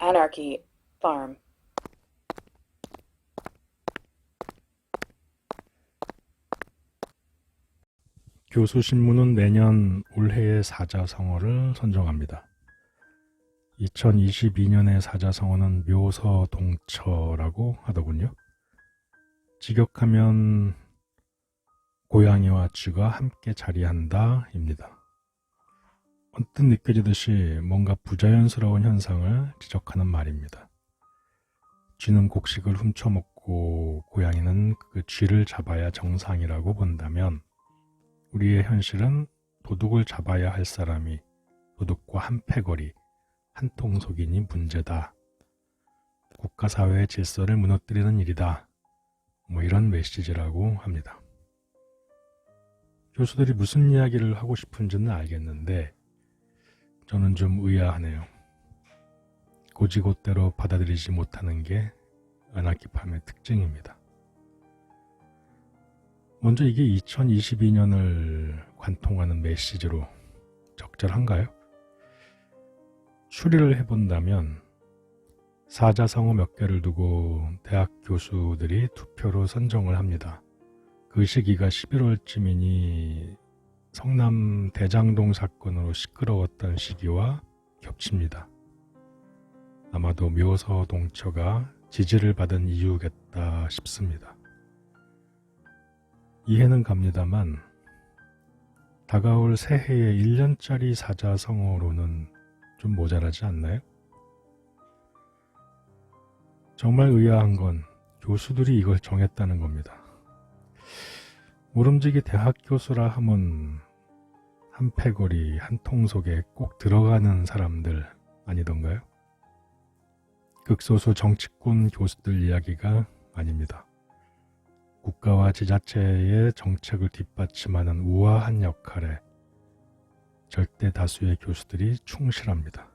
Anarchy Farm. 교수신문은 내년 올해의 사자성어를 선정합니다. 2022년의 사자성어는 묘서동처라고 하더군요. 직역하면 고양이와 쥐가 함께 자리한다 입니다. 언뜻 느껴지듯이 뭔가 부자연스러운 현상을 지적하는 말입니다. 쥐는 곡식을 훔쳐먹고 고양이는 그 쥐를 잡아야 정상이라고 본다면 우리의 현실은 도둑을 잡아야 할 사람이 도둑과 한 패거리, 한 통속이니 문제다. 국가사회의 질서를 무너뜨리는 일이다. 이런 메시지라고 합니다. 교수들이 무슨 이야기를 하고 싶은지는 알겠는데 저는 좀 의아하네요. 고지고대로 받아들이지 못하는 게 아나키팜의 특징입니다. 먼저 이게 2022년을 관통하는 메시지로 적절한가요? 추리를 해본다면 사자성어 몇 개를 두고 대학 교수들이 투표로 선정을 합니다. 그 시기가 11월쯤이니 성남 대장동 사건으로 시끄러웠던 시기와 겹칩니다. 아마도 묘서동처가 지지를 받은 이유겠다 싶습니다. 이해는 갑니다만 다가올 새해에 1년짜리 사자성어로는 좀 모자라지 않나요? 정말 의아한 건 교수들이 이걸 정했다는 겁니다. 모름지기 대학 교수라 함은 한 패거리, 한 통속에 꼭 들어가는 사람들 아니던가요? 극소수 정치권 교수들 이야기가 아닙니다. 국가와 지자체의 정책을 뒷받침하는 우아한 역할에 절대 다수의 교수들이 충실합니다.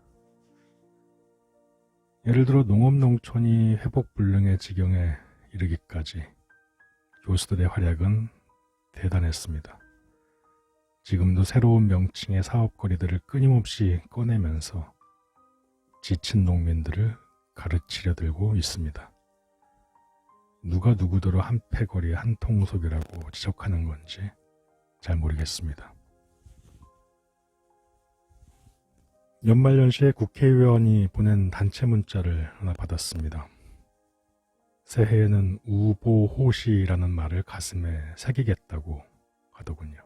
예를 들어 농업농촌이 회복불능의 지경에 이르기까지 교수들의 활약은 대단했습니다. 지금도 새로운 명칭의 사업거리들을 끊임없이 꺼내면서 지친 농민들을 가르치려 들고 있습니다. 누가 누구더러 한 패거리 한 통속이라고 지적하는 건지 잘 모르겠습니다. 연말연시에 국회의원이 보낸 단체 문자를 하나 받았습니다. 새해에는 우보호시라는 말을 가슴에 새기겠다고 하더군요.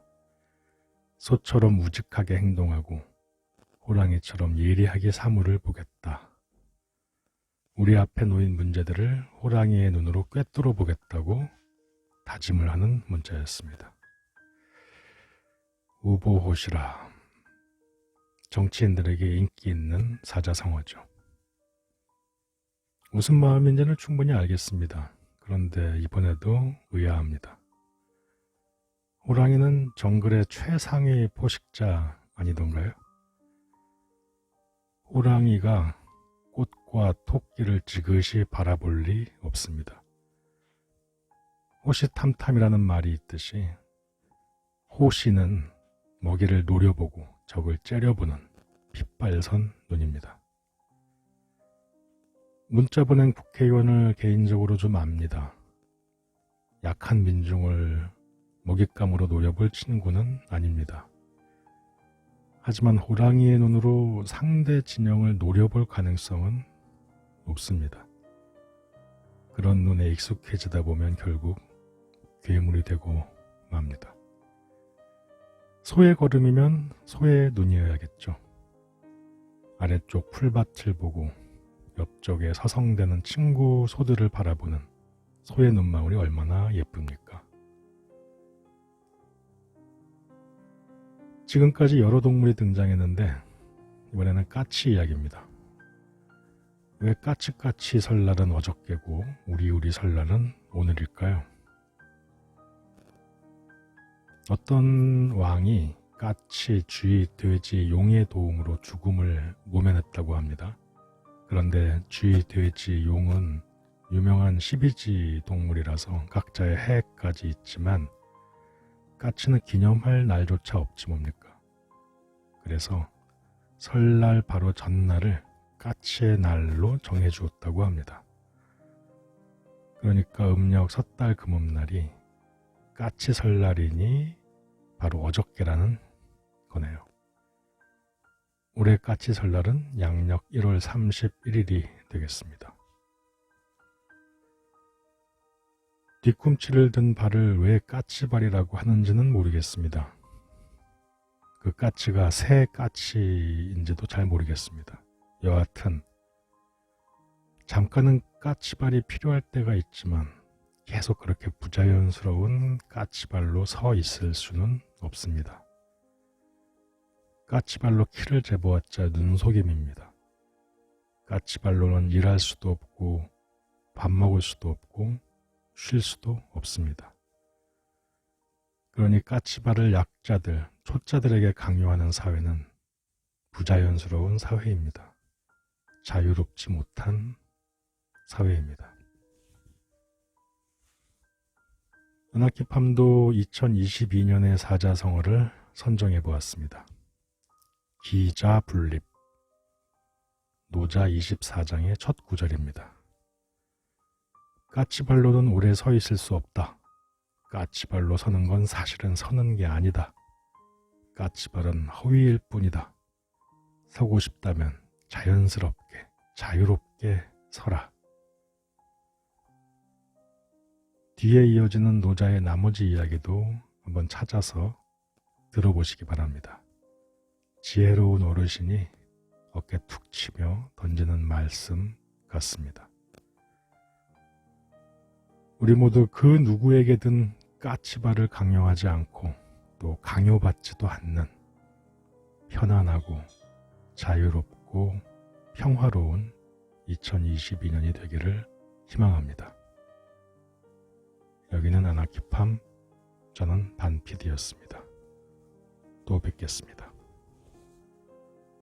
소처럼 우직하게 행동하고 호랑이처럼 예리하게 사물을 보겠다. 우리 앞에 놓인 문제들을 호랑이의 눈으로 꿰뚫어 보겠다고 다짐을 하는 문자였습니다. 우보호시라. 정치인들에게 인기 있는 사자성어죠. 무슨 마음인지는 충분히 알겠습니다. 그런데 이번에도 의아합니다. 호랑이는 정글의 최상위 포식자 아니던가요? 호랑이가 꽃과 토끼를 지그시 바라볼 리 없습니다. 호시탐탐이라는 말이 있듯이 호시는 먹이를 노려보고 적을 째려보는 핏발선 눈입니다. 문자 보낸 국회의원을 개인적으로 좀 압니다. 약한 민중을 먹잇감으로 노려볼 친구는 아닙니다. 하지만 호랑이의 눈으로 상대 진영을 노려볼 가능성은 높습니다. 그런 눈에 익숙해지다 보면 결국 괴물이 되고 맙니다. 소의 걸음이면 소의 눈이어야겠죠. 아래쪽 풀밭을 보고 옆쪽에 서성대는 친구 소들을 바라보는 소의 눈망울이 얼마나 예쁩니까? 지금까지 여러 동물이 등장했는데 이번에는 까치 이야기입니다. 왜 까치까치 설날은 어저께고 우리우리 설날은 오늘일까요? 어떤 왕이 까치, 쥐, 돼지, 용의 도움으로 죽음을 모면했다고 합니다. 그런데 쥐, 돼지, 용은 유명한 12지 동물이라서 각자의 해까지 있지만 까치는 기념할 날조차 없지 뭡니까? 그래서 설날 바로 전날을 까치의 날로 정해주었다고 합니다. 그러니까 음력 섣달 금음날이 까치 설날이니 바로 어저께라는 거네요. 올해 까치 설날은 양력 1월 31일이 되겠습니다. 뒤꿈치를 든 발을 왜 까치발이라고 하는지는 모르겠습니다. 그 까치가 새 까치인지도 잘 모르겠습니다. 여하튼 잠깐은 까치발이 필요할 때가 있지만 계속 그렇게 부자연스러운 까치발로 서 있을 수는 없습니다. 까치발로 키를 재보았자 눈속임입니다. 까치발로는 일할 수도 없고 밥 먹을 수도 없고 쉴 수도 없습니다. 그러니 까치발을 약자들, 초짜들에게 강요하는 사회는 부자연스러운 사회입니다. 자유롭지 못한 사회입니다. 은하키팜도 2022년의 사자성어를 선정해 보았습니다. 기자분립, 노자 24장의 첫 구절입니다. 까치발로는 오래 서 있을 수 없다. 까치발로 서는 건 사실은 서는 게 아니다. 까치발은 허위일 뿐이다. 서고 싶다면 자연스럽게, 자유롭게 서라. 뒤에 이어지는 노자의 나머지 이야기도 한번 찾아서 들어보시기 바랍니다. 지혜로운 어르신이 어깨 툭 치며 던지는 말씀 같습니다. 우리 모두 그 누구에게든 까치발을 강요하지 않고 또 강요받지도 않는 편안하고 자유롭고 평화로운 2022년이 되기를 희망합니다. 여기는 아나키팜, 저는 반피디였습니다. 또 뵙겠습니다.